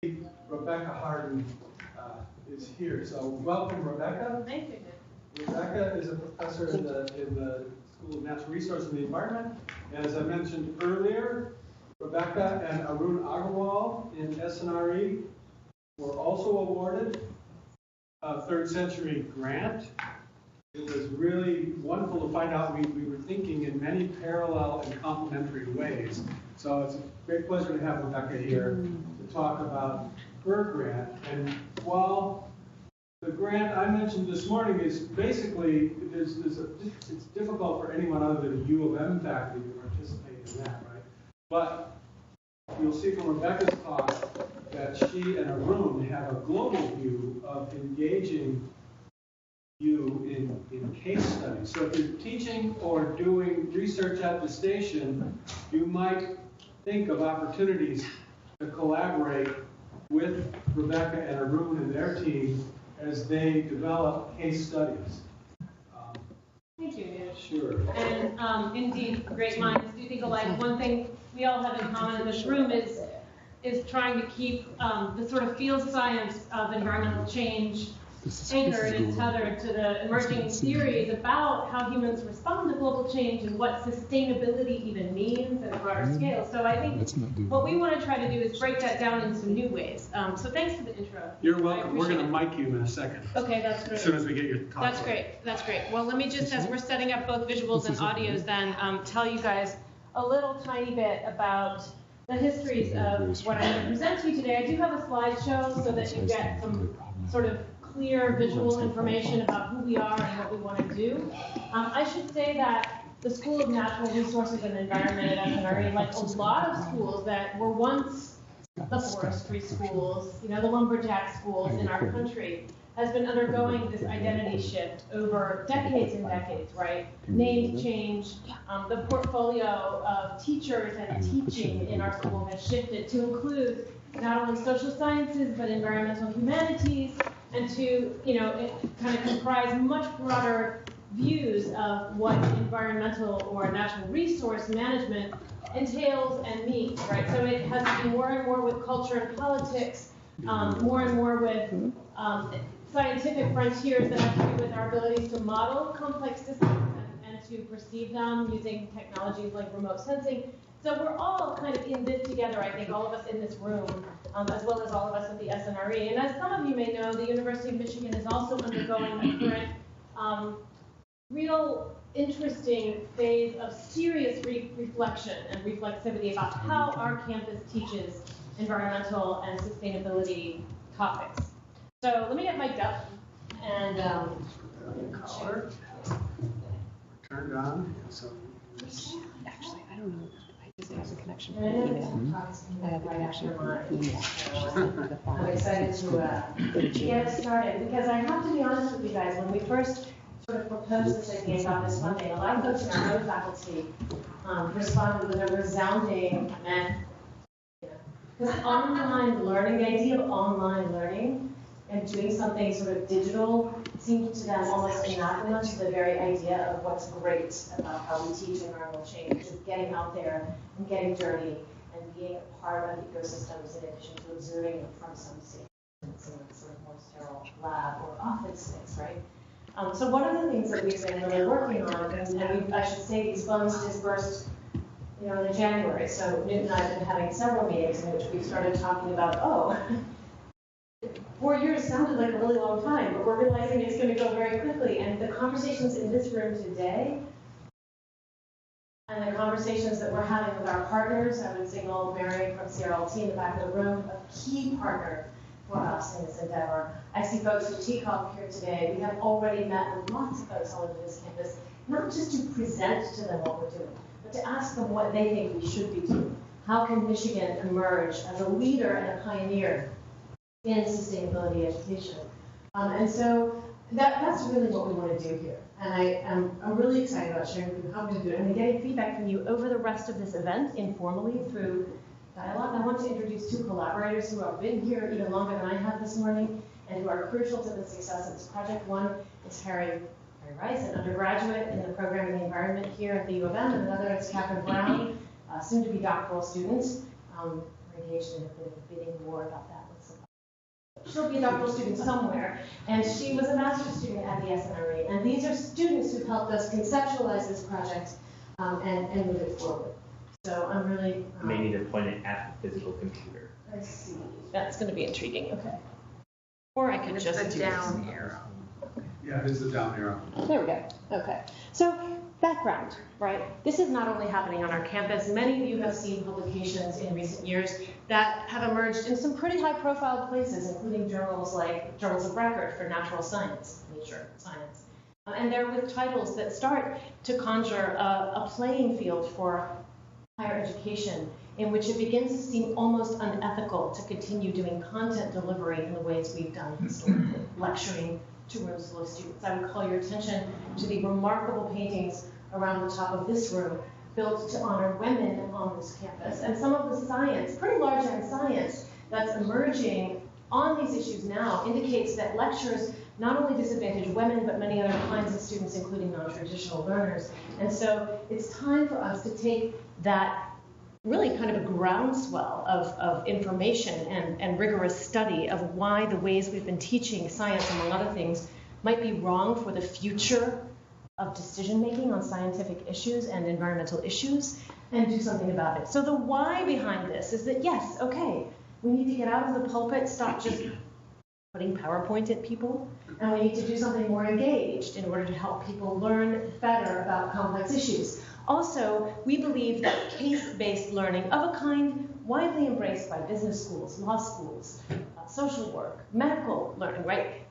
Rebecca Hardin is here. So welcome, Rebecca. Thank you. Rebecca is a professor in the School of Natural Resources and the Environment. And as I mentioned earlier, Rebecca and Arun Agarwal in SNRE were also awarded a third century grant. It was really wonderful to find out we were thinking in many parallel and complementary ways. So it's a great pleasure to have Rebecca here to talk about her grant. And while the grant I mentioned this morning is basically, it's difficult for anyone other than U of M faculty to participate in that, right? But you'll see from Rebecca's talk that she and Arun have a global view of engaging you in case studies. So if you're teaching or doing research at the station, you might think of opportunities to collaborate with Rebecca and Arun and their team as they develop case studies. Thank you. Sure. And indeed, great minds do think alike. One thing we all have in common in this room is trying to keep the sort of field science of environmental change anchored and tethered to the emerging theories about how humans respond to global change and what sustainability even means at a broader scale. So I think what we want to try to do is break that down into new ways. So thanks for the intro. You're welcome. We're going to mic you in a second. Okay, that's great. As soon as we get your talk. That's great. That's great. Well, let me just, as we're setting up both visuals and audios, then tell you guys a little tiny bit about the histories of what I'm going to present to you today. I do have a slideshow so that you get some sort of clear visual information about who we are and what we want to do. I should say that the School of Natural Resources and Environment at SNRE, like a lot of schools that were once the forestry schools, the lumberjack schools in our country, has been undergoing this identity shift over decades and decades, right? Names change. The portfolio of teachers and teaching in our school has shifted to include not only social sciences, but environmental humanities, and to, kind of comprise much broader views of what environmental or natural resource management entails and means, right? So it has to do more and more with culture and politics, more and more with scientific frontiers that have to do with our abilities to model complex systems and to perceive them using technologies like remote sensing. So we're all kind of in this together, I think, all of us in this room, as well as all of us at the SNRE. And as some of you may know, the University of Michigan is also undergoing a current real interesting phase of serious reflection and reflexivity about how our campus teaches environmental and sustainability topics. So let me get mic'd up and color. Turned on. So actually, I don't know. I just have the connection for the email. I have the connection for the email. I'm excited to get started because I have to be honest with you guys. When we first sort of proposed this idea about this funding, a lot of folks in our own faculty responded with a resounding meh. Because online learning, the idea of online learning and doing something sort of digital seemed to them almost anathema to the very idea of what's great about how we teach environmental change, is getting out there and getting dirty and being a part of ecosystems in addition to observing them from some safe, some sort of more sterile lab or office space, right? So one of the things that we've been really working on, and I should say these funds dispersed in January, so Newt and I have been having several meetings in which we've started talking about, 4 years sounded like a really long time, but we're realizing it's going to go very quickly. And the conversations in this room today and the conversations that we're having with our partners, I would signal Mary from CRLT in the back of the room, a key partner for us in this endeavor. I see folks from TCOP here today. We have already met with lots of folks all over this campus, not just to present to them what we're doing, but to ask them what they think we should be doing. How can Michigan emerge as a leader and a pioneer in sustainability education? And so that's really what we want to do here. And I'm really excited about sharing with you how we're going to do it and getting feedback from you over the rest of this event informally through dialogue. I want to introduce two collaborators who have been here even longer than I have this morning and who are crucial to the success of this project. One is Harry Rice, an undergraduate in the program in the environment here at the U of M, and another is Catherine Brown, soon to be doctoral student. We're engaged in a bit of a bidding war about that she'll be a doctoral student somewhere, and she was a master's student at the SNRE. And these are students who've helped us conceptualize this project and move it forward. So I'm really... may need to point it at the physical computer. I see. That's going to be intriguing. Okay. Or I could just do down this. arrow. Yeah, it is the down arrow. There we go. Okay. So background, right? This is not only happening on our campus. Many of you have seen publications in recent years that have emerged in some pretty high-profile places, including journals like Journals of Record for Natural Science, Nature Science. And they're with titles that start to conjure a playing field for higher education in which it begins to seem almost unethical to continue doing content delivery in the ways we've done historically, lecturing to rooms full of students. I would call your attention to the remarkable paintings around the top of this room built to honor women on this campus, and some of the science, pretty large-end science, that's emerging on these issues now indicates that lectures not only disadvantage women, but many other kinds of students, including non-traditional learners. And so it's time for us to take that really kind of a groundswell of information and rigorous study of why the ways we've been teaching science, among other things, might be wrong for the future of decision-making on scientific issues and environmental issues, and do something about it. So the why behind this is that, yes, okay, we need to get out of the pulpit, stop just putting PowerPoint at people, and we need to do something more engaged in order to help people learn better about complex issues. Also, we believe that case-based learning of a kind widely embraced by business schools, law schools, social work, medical learning, right?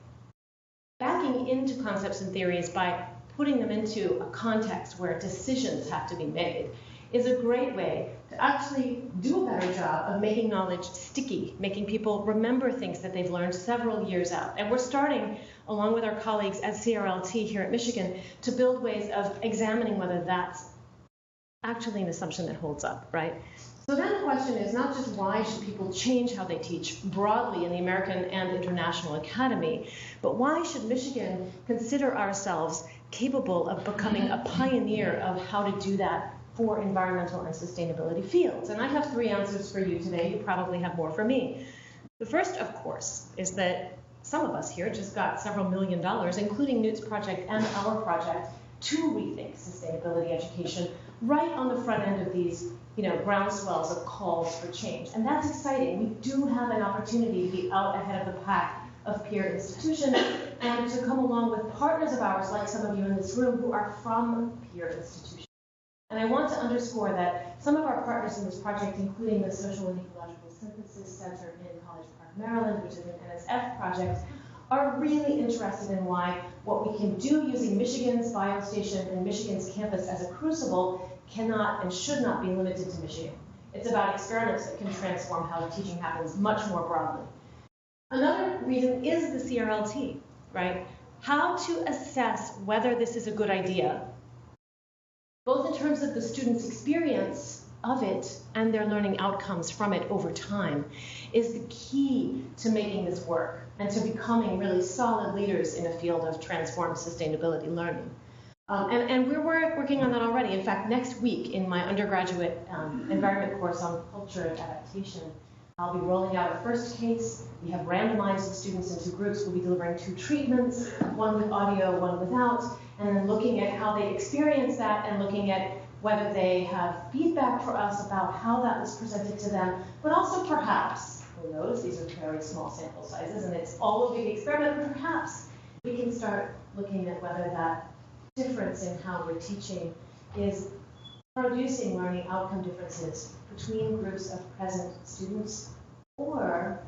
Backing into concepts and theories by putting them into a context where decisions have to be made is a great way to actually do a better job of making knowledge sticky, making people remember things that they've learned several years out. And we're starting, along with our colleagues at CRLT here at Michigan, to build ways of examining whether that's actually an assumption that holds up, right? So then the question is not just why should people change how they teach broadly in the American and International Academy, but why should Michigan consider ourselves capable of becoming a pioneer of how to do that for environmental and sustainability fields? And I have 3 answers for you today. You probably have more for me. The first, of course, is that some of us here just got several $1 million, including Newt's project and our project, to rethink sustainability education right on the front end of these, groundswells of calls for change. And that's exciting. We do have an opportunity to be out ahead of the pack of peer institutions and to come along with partners of ours, like some of you in this room, who are from peer institutions. And I want to underscore that some of our partners in this project, including the Social and Ecological Synthesis Center in College Park, Maryland, which is an NSF project, are really interested in why what we can do using Michigan's biostation and Michigan's campus as a crucible cannot and should not be limited to Michigan. It's about experiments that can transform how teaching happens much more broadly. Another reason is the CRLT, right? How to assess whether this is a good idea, both in terms of the student's experience of it and their learning outcomes from it over time, is the key to making this work and to becoming really solid leaders in a field of transformed sustainability learning. And we're working on that already. In fact, next week in my undergraduate environment course on culture and adaptation, I'll be rolling out a first case. We have randomized the students into groups. We'll be delivering 2 treatments, one with audio, one without, and then looking at how they experience that and looking at whether they have feedback for us about how that was presented to them, but also perhaps, who knows, these are very small sample sizes and it's all a big experiment, but perhaps we can start looking at whether that difference in how we're teaching is producing learning outcome differences between groups of present students or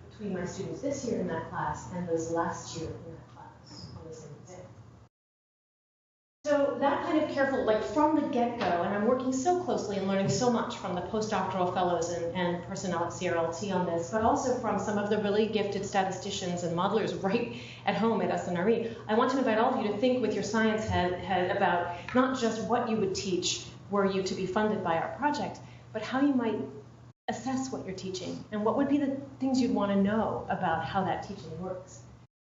between my students this year in that class and those last year in that class on the same exam. So that kind of careful, like from the get-go, and I'm working so closely and learning so much from the postdoctoral fellows and personnel at CRLT on this, but also from some of the really gifted statisticians and modelers right at home at SNRE. I want to invite all of you to think with your science head about not just what you would teach were you to be funded by our project, but how you might assess what you're teaching and what would be the things you'd want to know about how that teaching works.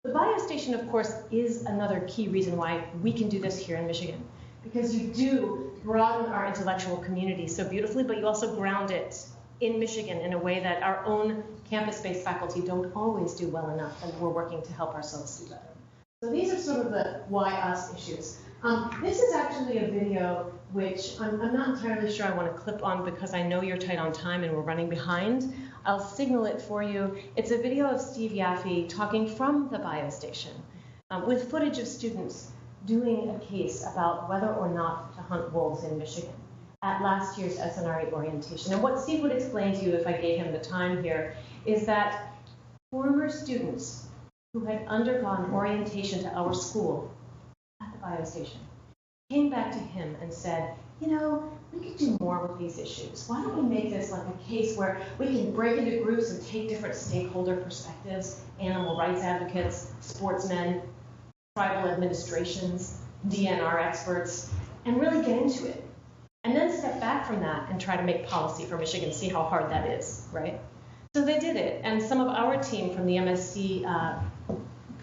The biostation, of course, is another key reason why we can do this here in Michigan, because you do broaden our intellectual community so beautifully, but you also ground it in Michigan in a way that our own campus-based faculty don't always do well enough, and we're working to help ourselves do better. So these are sort of the why us issues. This is actually a video which I'm not entirely sure I want to clip on because I know you're tight on time and we're running behind. I'll signal it for you. It's a video of Steve Yaffe talking from the biostation with footage of students doing a case about whether or not to hunt wolves in Michigan at last year's SNRE orientation. And what Steve would explain to you if I gave him the time here is that former students who had undergone orientation to our school at the biostation came back to him and said, you know, we could do more with these issues. Why don't we make this like a case where we can break into groups and take different stakeholder perspectives, animal rights advocates, sportsmen, tribal administrations, DNR experts, and really get into it. And then step back from that and try to make policy for Michigan, see how hard that is, right? So they did it, and some of our team from the MSc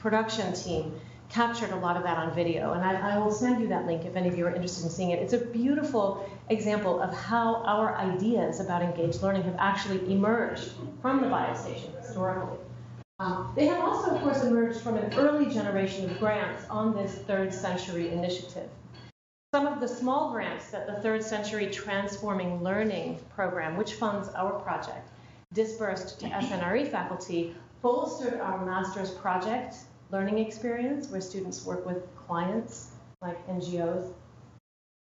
production team captured a lot of that on video, and I will send you that link if any of you are interested in seeing it. It's a beautiful example of how our ideas about engaged learning have actually emerged from the biostation historically. They have also, of course, emerged from an early generation of grants on this Third Century initiative. Some of the small grants that the Third Century Transforming Learning program, which funds our project, dispersed to SNRE faculty, bolstered our master's project learning experience, where students work with clients like NGOs,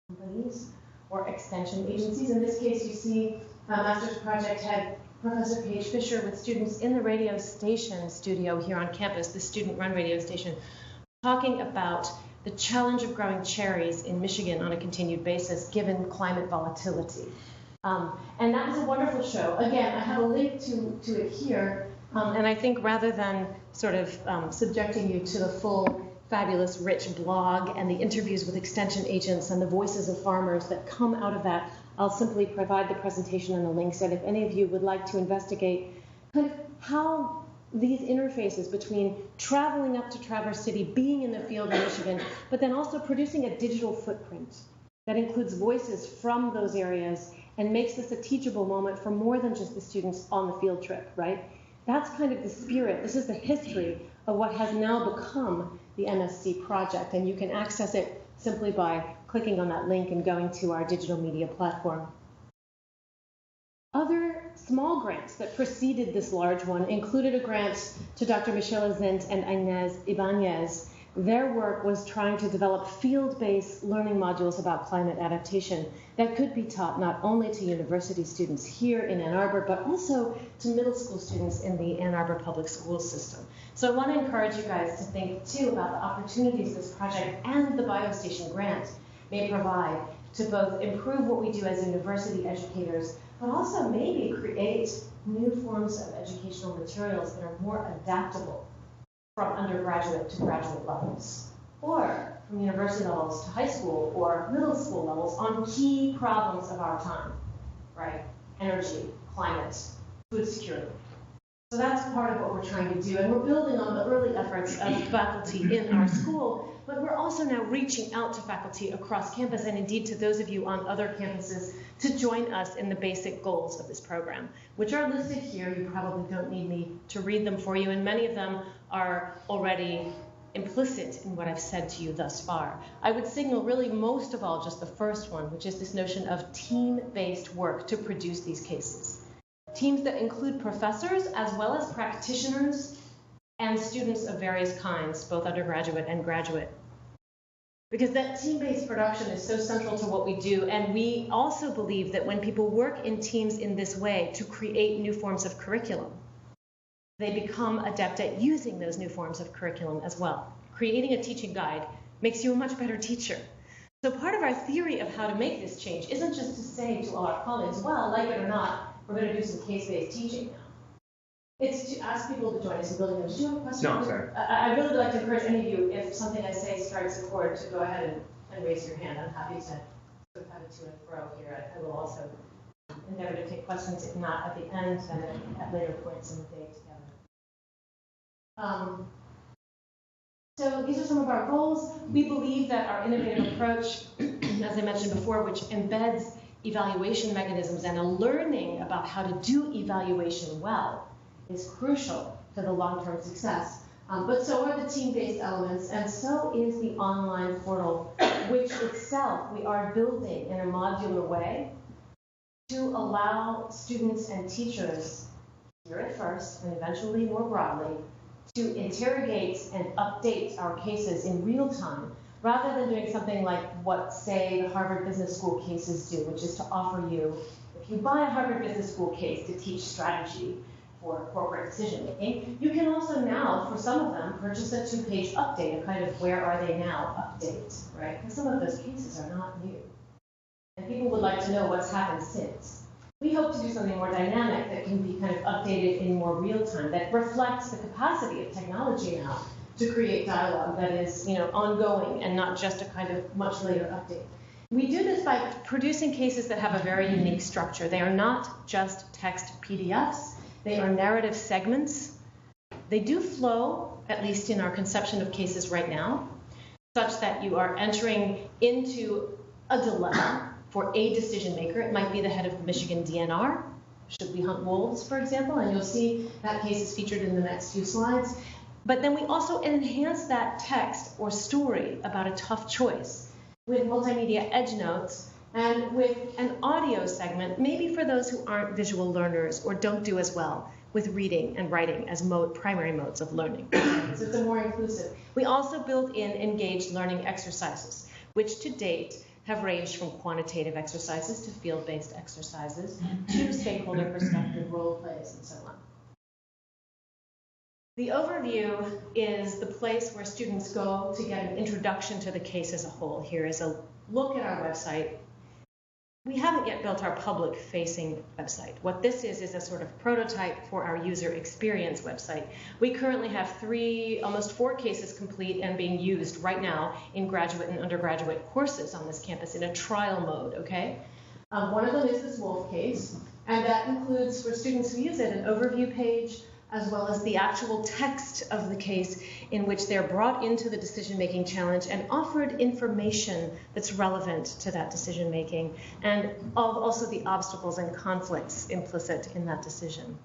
companies, or extension agencies. In this case, you see master's project had Professor Paige Fisher with students in the radio station studio here on campus, the student-run radio station, talking about the challenge of growing cherries in Michigan on a continued basis, given climate volatility. And that was a wonderful show. Again, I have a link to it here. And I think rather than sort of subjecting you to the full, fabulous, rich blog and the interviews with extension agents and the voices of farmers that come out of that, I'll simply provide the presentation and the links. And if any of you would like to investigate kind of how these interfaces between traveling up to Traverse City, being in the field in Michigan, but then also producing a digital footprint that includes voices from those areas and makes this a teachable moment for more than just the students on the field trip, right? That's kind of the spirit. This is the history of what has now become the MSc project, and you can access it simply by clicking on that link and going to our digital media platform. Other small grants that preceded this large one included a grant to Dr. Michelle Zint and Inez Ibanez. Their work was trying to develop field-based learning modules about climate adaptation that could be taught not only to university students here in Ann Arbor, but also to middle school students in the Ann Arbor public school system. So I want to encourage you guys to think, too, about the opportunities this project and the biostation grant may provide to both improve what we do as university educators, but also maybe create new forms of educational materials that are more adaptable from undergraduate to graduate levels, or from university levels to high school or middle school levels on key problems of our time, right? Energy, climate, food security. So that's part of what we're trying to do, and we're building on the early efforts of faculty in our school, but we're also now reaching out to faculty across campus, and indeed to those of you on other campuses, to join us in the basic goals of this program, which are listed here. You probably don't need me to read them for you, and many of them are already implicit in what I've said to you thus far. I would signal really most of all just the first one, which is this notion of team-based work to produce these cases. Teams that include professors as well as practitioners and students of various kinds, both undergraduate and graduate. Because that team-based production is so central to what we do, and we also believe that when people work in teams in this way to create new forms of curriculum, they become adept at using those new forms of curriculum as well. Creating a teaching guide makes you a much better teacher. So part of our theory of how to make this change isn't just to say to all our colleagues, well, like it or not, we're going to do some case-based teaching now. It's to ask people to join us in building them. Do you have a question? No, sorry. I really would like to encourage any of you, if something I say strikes a chord, to go ahead and raise your hand. I'm happy to sort of have it to and fro here. I will also endeavor to take questions, if not at the end, then at later points in the day together. So these are some of our goals. We believe that our innovative approach, as I mentioned before, which embeds evaluation mechanisms and a learning about how to do evaluation well is crucial to the long-term success. But so are the team-based elements, and so is the online portal, which itself we are building in a modular way to allow students and teachers, here at first and eventually more broadly, to interrogate and update our cases in real time, rather than doing something like what, say, the Harvard Business School cases do, which is to offer you, if you buy a Harvard Business School case to teach strategy for corporate decision making, you can also now, for some of them, purchase a 2-page update, a kind of where are they now update, right? Because some of those cases are not new. And people would like to know what's happened since. We hope to do something more dynamic that can be kind of updated in more real time, that reflects the capacity of technology now to create dialogue that is, ongoing and not just a kind of much later update. We do this by producing cases that have a very unique structure. They are not just text PDFs. They are narrative segments. They do flow, at least in our conception of cases right now, such that you are entering into a dilemma for a decision maker. It might be the head of the Michigan DNR. Should we hunt wolves, for example? And you'll see that case is featured in the next few slides. But then we also enhance that text or story about a tough choice with multimedia edge notes and with an audio segment, maybe for those who aren't visual learners or don't do as well with reading and writing as primary modes of learning. So it's a more inclusive. We also build in engaged learning exercises, which to date have ranged from quantitative exercises to field-based exercises to stakeholder perspective role plays and so on. The overview is the place where students go to get an introduction to the case as a whole. Here is a look at our website. We haven't yet built our public-facing website. What this is a sort of prototype for our user experience website. We currently have almost 4 cases complete and being used right now in graduate and undergraduate courses on this campus in a trial mode, okay? One of them is this wolf case, and that includes, for students who use it, an overview page, as well as the actual text of the case in which they're brought into the decision-making challenge and offered information that's relevant to that decision-making, and also the obstacles and conflicts implicit in that decision.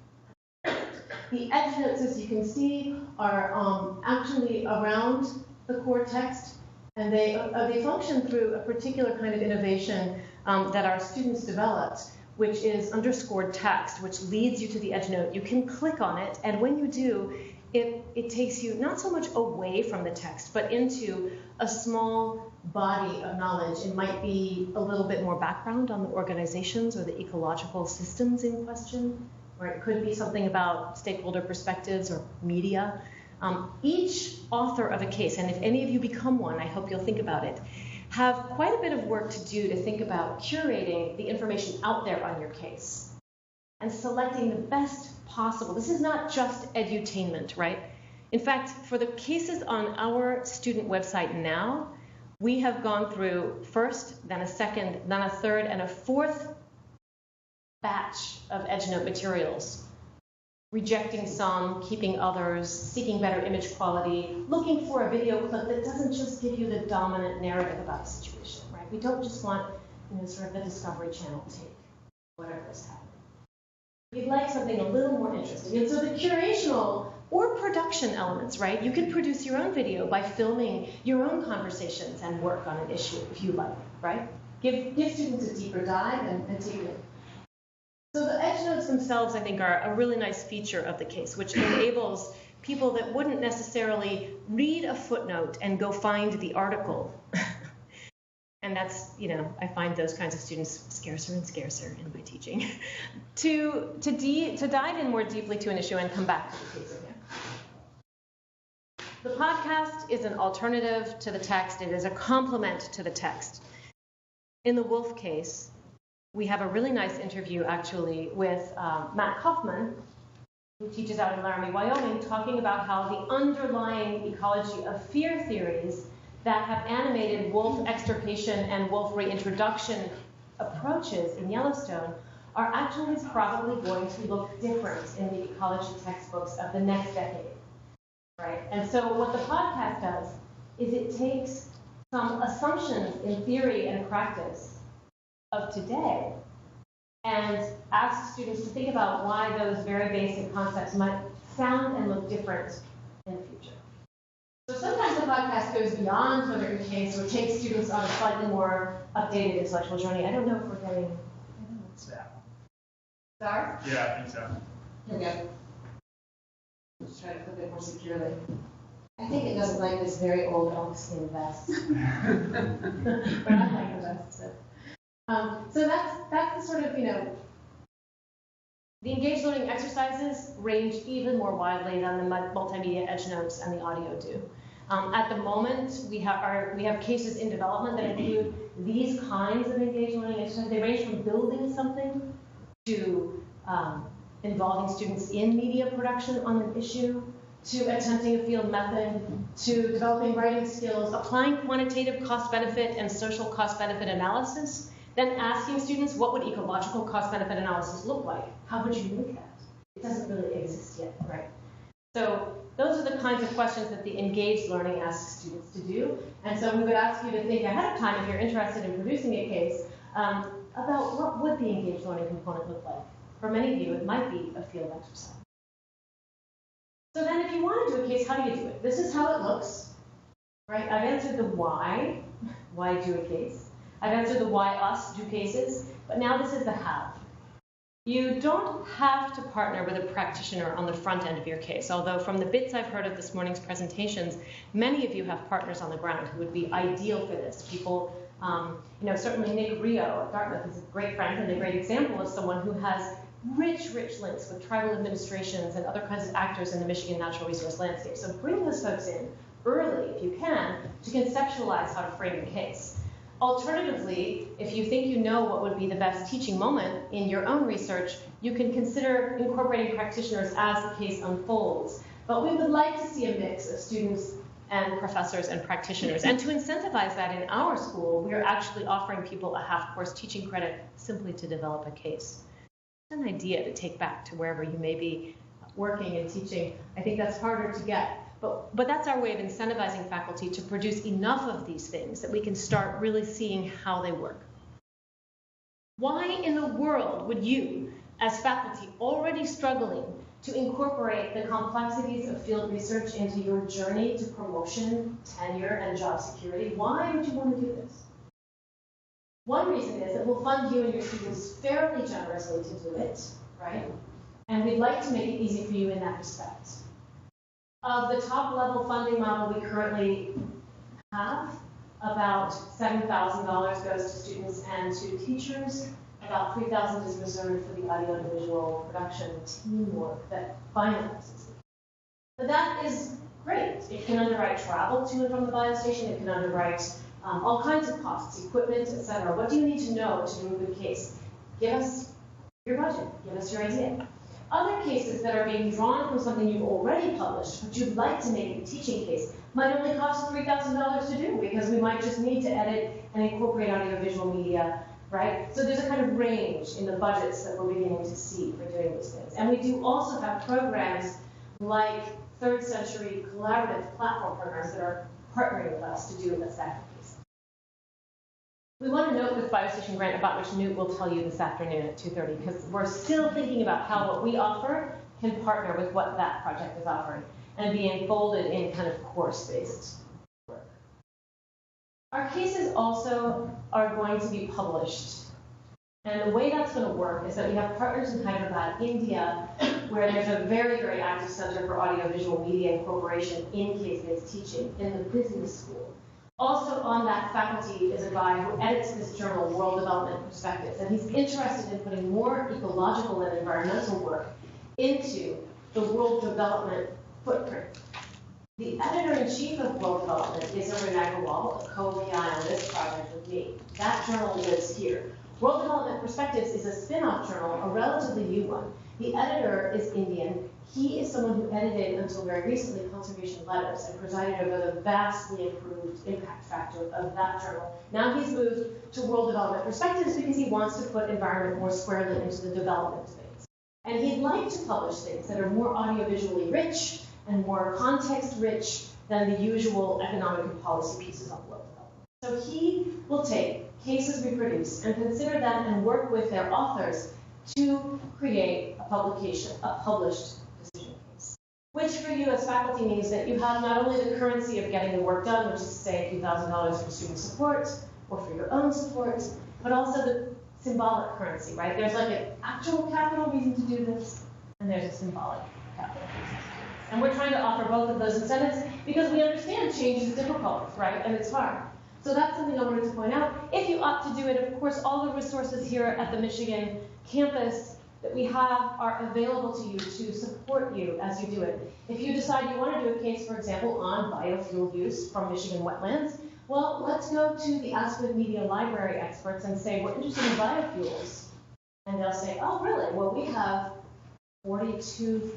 The edge notes, as you can see, are actually around the core text, and they function through a particular kind of innovation that our students developed, which is underscored text, which leads you to the edge note. You can click on it, and when you do, it takes you not so much away from the text, but into a small body of knowledge. It might be a little bit more background on the organizations or the ecological systems in question, or it could be something about stakeholder perspectives or media. Each author of a case, and if any of you become one, I hope you'll think about it, have quite a bit of work to do to think about curating the information out there on your case and selecting the best possible. This is not just edutainment, right? In fact, for the cases on our student website now, we have gone through first, then a second, then a third, and a fourth batch of EdgeNote materials, rejecting some, keeping others, seeking better image quality, looking for a video clip that doesn't just give you the dominant narrative about a situation, right? We don't just want, sort of the Discovery Channel take, whatever is happening. We'd like something a little more interesting. And so the curational or production elements, right? You can produce your own video by filming your own conversations and work on an issue if you like, right? Give students a deeper dive and take it. So the edge notes themselves, I think, are a really nice feature of the case, which enables people that wouldn't necessarily read a footnote and go find the article. And that's, I find those kinds of students scarcer and scarcer in my teaching, to dive in more deeply to an issue and come back to the case again. The podcast is an alternative to the text. It is a complement to the text. In the Wolf case, we have a really nice interview, actually, with Matt Kaufman, who teaches out in Laramie, Wyoming, talking about how the underlying ecology of fear theories that have animated wolf extirpation and wolf reintroduction approaches in Yellowstone are actually probably going to look different in the ecology textbooks of the next decade, right? And so what the podcast does is it takes some assumptions in theory and practice of today and ask students to think about why those very basic concepts might sound and look different in the future. So sometimes the podcast goes beyond further case or takes students on a slightly more updated intellectual journey. I don't know if we're getting... Sorry? Yeah, I think so. Okay. Let's try to flip it more securely. I think it doesn't like this very old elk-skin vest. But I like the vest. So that's the sort of, the engaged learning exercises range even more widely than the multimedia edge notes and the audio do. At the moment, we have cases in development that include these kinds of engaged learning exercises. They range from building something to involving students in media production on an issue, to attempting a field method, to developing writing skills, applying quantitative cost-benefit and social cost-benefit analysis, then asking students what would ecological cost-benefit analysis look like? How would you make that? It doesn't really exist yet, right? So those are the kinds of questions that the engaged learning asks students to do. And so we would ask you to think ahead of time, if you're interested in producing a case, about what would the engaged learning component look like. For many of you, it might be a field exercise. So then if you want to do a case, how do you do it? This is how it looks, right? I've answered the why do a case. I've answered the why us do cases, but now this is the how. You don't have to partner with a practitioner on the front end of your case, although from the bits I've heard of this morning's presentations, many of you have partners on the ground who would be ideal for this. People, certainly Nick Rio at Dartmouth is a great friend and a great example of someone who has rich links with tribal administrations and other kinds of actors in the Michigan natural resource landscape. So bring those folks in early, if you can, to conceptualize how to frame the case. Alternatively, if you think you know what would be the best teaching moment in your own research, you can consider incorporating practitioners as the case unfolds. But we would like to see a mix of students and professors and practitioners. And to incentivize that in our school, we are actually offering people a half-course teaching credit simply to develop a case. It's an idea to take back to wherever you may be working and teaching. I think that's harder to get. But that's our way of incentivizing faculty to produce enough of these things that we can start really seeing how they work. Why in the world would you, as faculty already struggling to incorporate the complexities of field research into your journey to promotion, tenure, and job security, why would you want to do this? One reason is that we'll fund you and your students fairly generously to do it, right? And we'd like to make it easy for you in that respect. Of the top level funding model we currently have, about $7,000 goes to students and to teachers. About $3,000 is reserved for the audiovisual production teamwork that finalizes it. But that is great. It can underwrite travel to and from the biostation. It can underwrite all kinds of costs, equipment, etc. What do you need to know to do a good case? Give us your budget. Give us your idea. Other cases that are being drawn from something you've already published, but you'd like to make a teaching case, might only cost $3,000 to do because we might just need to edit and incorporate audiovisual media, right? So there's a kind of range in the budgets that we're beginning to see for doing these things. And we do also have programs like Third Century collaborative platform programs that are partnering with us to do a staff case. We want to note with Biostation Grant, about which Newt will tell you this afternoon at 2:30, because we're still thinking about how what we offer can partner with what that project is offering and be enfolded in kind of course-based work. Our cases also are going to be published. And the way that's going to work is that we have partners in Hyderabad, India, where there's a very, very active Center for Audiovisual Media Incorporation in case-based teaching in the business school. Also on that faculty is a guy who edits this journal, World Development Perspectives, and he's interested in putting more ecological and environmental work into the world development footprint. The editor-in-chief of World Development is Arun Agrawal, a co-PI on this project with me. That journal lives here. World Development Perspectives is a spin-off journal, a relatively new one. The editor is Indian. He is someone who edited, until very recently, Conservation Letters and presided over the vastly improved impact factor of that journal. Now he's moved to World Development Perspectives because he wants to put environment more squarely into the development phase. And he'd like to publish things that are more audiovisually rich and more context-rich than the usual economic and policy pieces on world development. So he will take cases we produce and consider them and work with their authors to create a publication, a published decision case. Which for you as faculty means that you have not only the currency of getting the work done, which is to say a few $1,000s for student support or for your own support, but also the symbolic currency, right? There's like an actual capital reason to do this, and there's a symbolic capital reason. And we're trying to offer both of those incentives because we understand change is difficult, right? And it's hard. So that's something I wanted to point out. If you opt to do it, of course, all the resources here at the Michigan campus that we have are available to you to support you as you do it. If you decide you want to do a case, for example, on biofuel use from Michigan wetlands, well, let's go to the Aspen Media Library experts and say, we're interested in biofuels. And they'll say, oh, really? Well, we have 42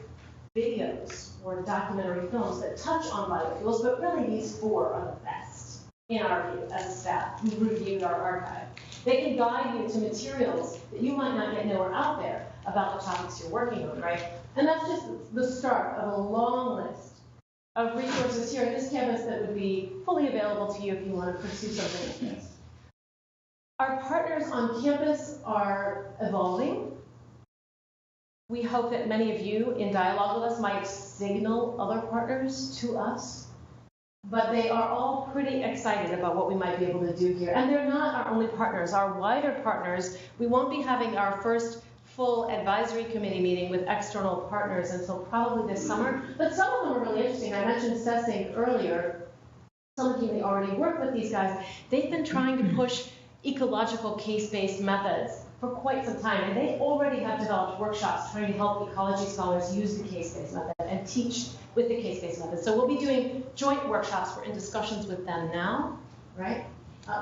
videos or documentary films that touch on biofuels, but really these 4 are the best, in our view, as a staff who reviewed our archive. They can guide you to materials that you might not yet know are out there about the topics you're working on, right? And that's just the start of a long list of resources here at this campus that would be fully available to you if you want to pursue something like this. Our partners on campus are evolving. We hope that many of you in dialogue with us might signal other partners to us, but they are all pretty excited about what we might be able to do here. And they're not our only partners, our wider partners. We won't be having our first full advisory committee meeting with external partners until probably this summer, but some of them are really interesting. I mentioned assessing earlier. Some of you may already work with these guys. They've been trying to push ecological case-based methods for quite some time, and they already have developed workshops trying to help ecology scholars use the case-based method and teach with the case-based method. So we'll be doing joint workshops. We're in discussions with them now, right?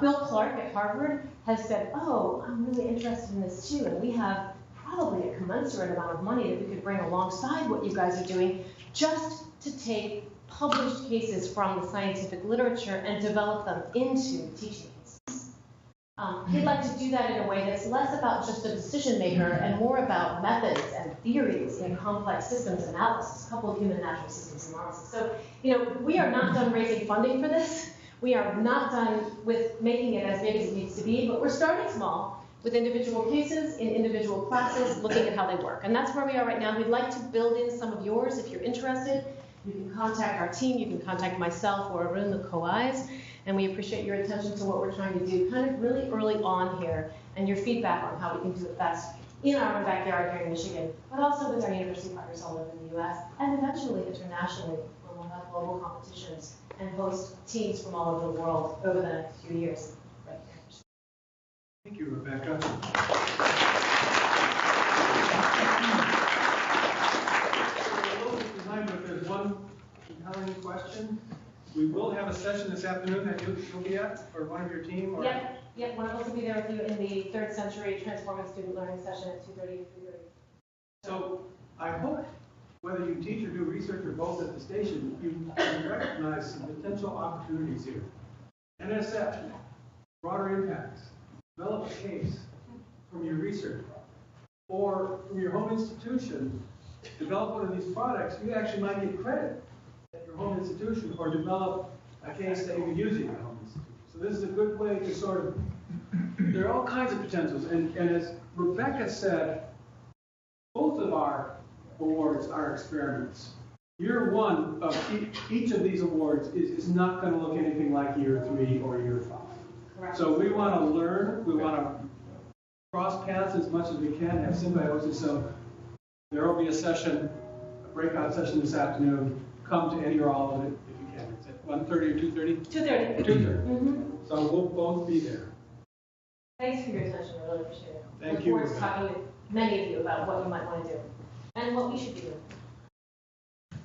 Bill Clark at Harvard has said, oh, I'm really interested in this too, and we have probably a commensurate amount of money that we could bring alongside what you guys are doing just to take published cases from the scientific literature and develop them into teaching cases. He'd like to do that in a way that's less about just a decision maker and more about methods and theories in complex systems analysis, coupled human natural systems analysis. So, we are not done raising funding for this. We are not done with making it as big as it needs to be, but we're starting small with individual cases in individual classes, looking at how they work. And that's where we are right now. We'd like to build in some of yours if you're interested. You can contact our team. You can contact myself or Arun, the co-Is. And we appreciate your attention to what we're trying to do kind of really early on here and your feedback on how we can do it best in our own backyard here in Michigan, but also with our university partners all over the U.S. and eventually internationally when we'll have global competitions and host teams from all over the world over the next few years. Right here. Thank you, Rebecca. If there's one compelling question, we will have a session this afternoon that you'll be at, or one of your team? Or... Yep, one of us will be there with you in the 3rd Century Transforming Student Learning session at 2:30 to 3:30. So I hope whether you teach or do research or both at the station, you recognize some potential opportunities here. NSF, broader impacts, develop a case from your research, or from your home institution, develop one of these products. You actually might get credit at your home institution or develop a case that you can use in your home institution. So this is a good way to sort of, there are all kinds of potentials. And as Rebecca said, both of our awards are experiments. Year 1 of each of these awards is not going to look anything like year 3 or year 5. Correct. So we want to learn, we want to cross paths as much as we can, have symbiosis. So there will be a session, a breakout session this afternoon. Come to any or all of it if you can. It's at 1:30 or 2:30? 2:30. 2:30. Mm-hmm. So we'll both be there. Thanks for your attention. I really appreciate it. Thank Look you. forward to talking with many of you about what you might want to do and what we should be doing.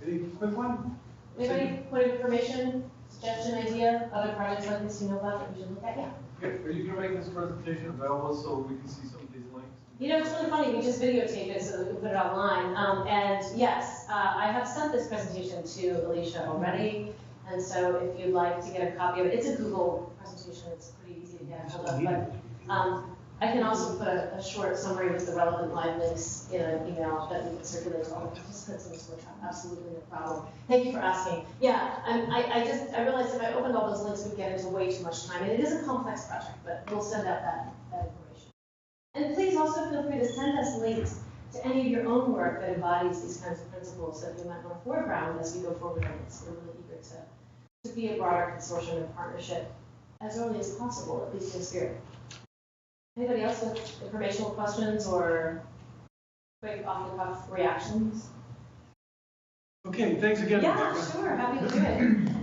Any quick one? Anybody point of information, suggestion, idea, other projects like this you know about that we should look at? Yeah. Okay, are you going to make this presentation available so we can see some of these links? It's really funny. We just videotaped it so that we can put it online. And yes, I have sent this presentation to Alicia already. And so if you'd like to get a copy of it, it's a Google presentation. It's pretty easy to get a hold of. But I can also put a short summary with the relevant live links in an email that we can circulate to all the participants in this workshop. Absolutely no problem. Thank you for asking. Yeah, I realized if I opened all those links, we'd get into way too much time. And it is a complex project, but we'll send out that information. And please also feel free to send us links to any of your own work that embodies these kinds of principles that you might want to foreground as we go forward on this. We're really eager to be a broader consortium and partnership as early as possible, at least in spirit. Anybody else with informational questions or quick off-the-cuff reactions? Okay, thanks again, Yeah, Rebecca. sure, happy to do it.